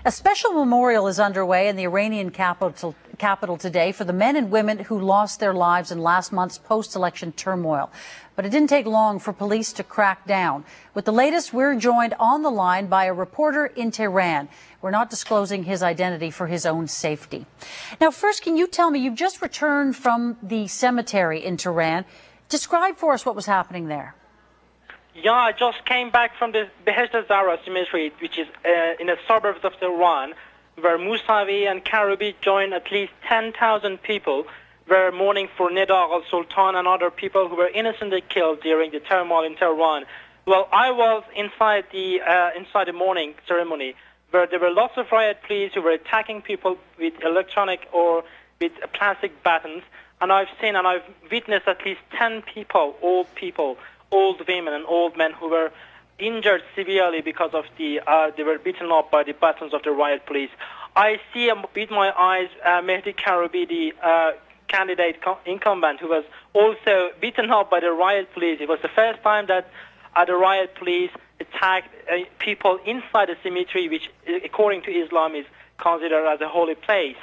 A special memorial is underway in the Iranian capital today for the men and women who lost their lives in last month's post-election turmoil. But it didn't take long for police to crack down. With the latest, we're joined on the line by a reporter in Tehran. We're not disclosing his identity for his own safety. Now, first, can you tell me, you've just returned from the cemetery in Tehran. Describe for us what was happening there. Yeah, I just came back from the Behesht Zahra cemetery, which is in the suburbs of Tehran, where Mousavi and Karoubi joined at least 10,000 people were mourning for Neda Agha Soltan and other people who were innocently killed during the turmoil in Tehran. Well, I was inside the mourning ceremony, where there were lots of riot police who were attacking people with electronic or with plastic batons, and I've seen and I've witnessed at least 10 people, old women and old men who were injured severely because of they were beaten up by the batons of the riot police. I see with my eyes Mehdi Karoubi, the candidate incumbent, who was also beaten up by the riot police. It was the first time that the riot police attacked people inside the cemetery, which according to Islam is considered as a holy place.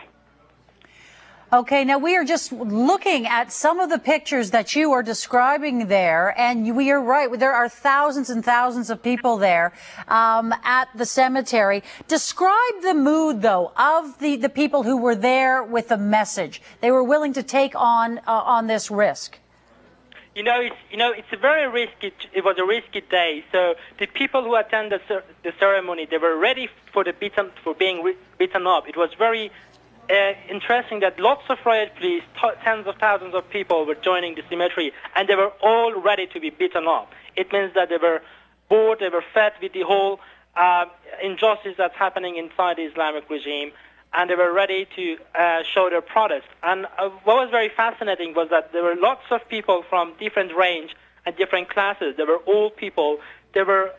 Okay, now we are just looking at some of the pictures that you are describing there, and we are right. There are thousands and thousands of people there at the cemetery. Describe the mood, though, of the people who were there with a message. They were willing to take on this risk. It's a very risky. It was a risky day. So the people who attended the ceremony, they were ready for being beaten up. It was very interesting that lots of riot police, tens of thousands of people were joining the cemetery, and they were all ready to be beaten up. It means that they were bored, they were fed with the whole injustice that's happening inside the Islamic regime, and they were ready to show their protest. And what was very fascinating was that there were lots of people from different range and different classes. There were old people, there were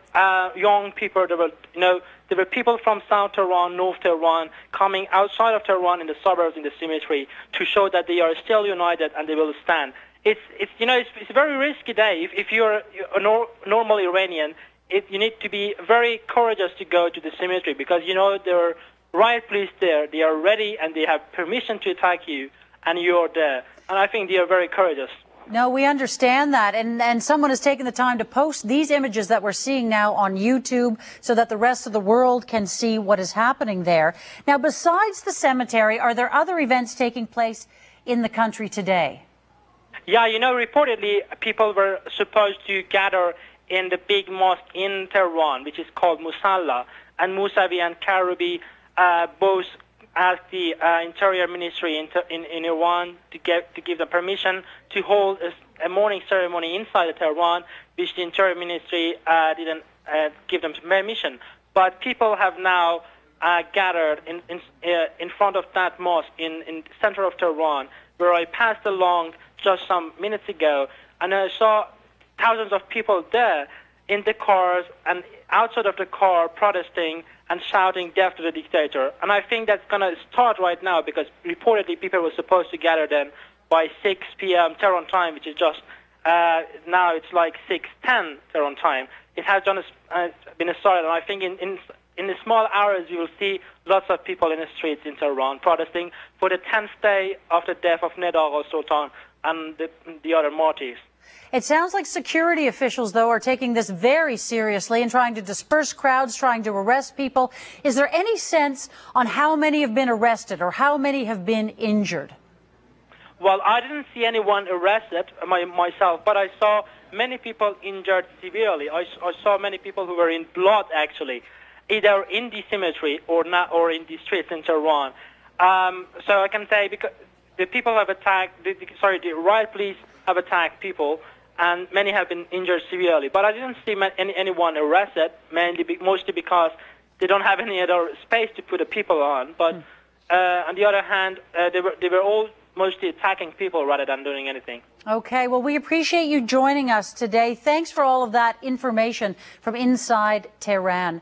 young people, there were people from South Tehran, North Tehran, coming outside of Tehran in the suburbs, in the cemetery, to show that they are still united and they will stand. It's a very risky day. If you're a normal Iranian, you need to be very courageous to go to the cemetery, because there are riot police there. They are ready and they have permission to attack you, and you're there. And I think they are very courageous. No, we understand that. And someone has taken the time to post these images that we're seeing now on YouTube so that the rest of the world can see what is happening there. Now, besides the cemetery, are there other events taking place in the country today? Yeah, reportedly people were supposed to gather in the big mosque in Tehran, which is called Musalla. And Mousavi and Karoubi both asked the Interior Ministry in Iran to give them permission to hold a mourning ceremony inside Tehran, which the Interior Ministry didn't give them permission. But people have now gathered in front of that mosque in the center of Tehran, where I passed along just some minutes ago, and I saw thousands of people there in the cars and outside of the car protesting and shouting death to the dictator. And I think that's going to start right now, because reportedly people were supposed to gather then by 6 p.m. Tehran time, which is just now it's like 6:10 Tehran time. It has been started, and I think in the small hours you will see lots of people in the streets in Tehran protesting for the 10th day of the death of Neda Agha Soltan and the other martyrs. It sounds like security officials, though, are taking this very seriously and trying to disperse crowds, trying to arrest people. Is there any sense on how many have been arrested or how many have been injured? Well, I didn't see anyone arrested myself, but I saw many people injured severely. I saw many people who were in blood, actually, either in the cemetery or in the streets in Tehran. So I can say, because the people have attacked, the riot police have attacked people, and many have been injured severely. But I didn't see anyone arrested, mostly because they don't have any other space to put the people on. But on the other hand, they were all mostly attacking people rather than doing anything. Okay, well, we appreciate you joining us today. Thanks for all of that information from inside Tehran.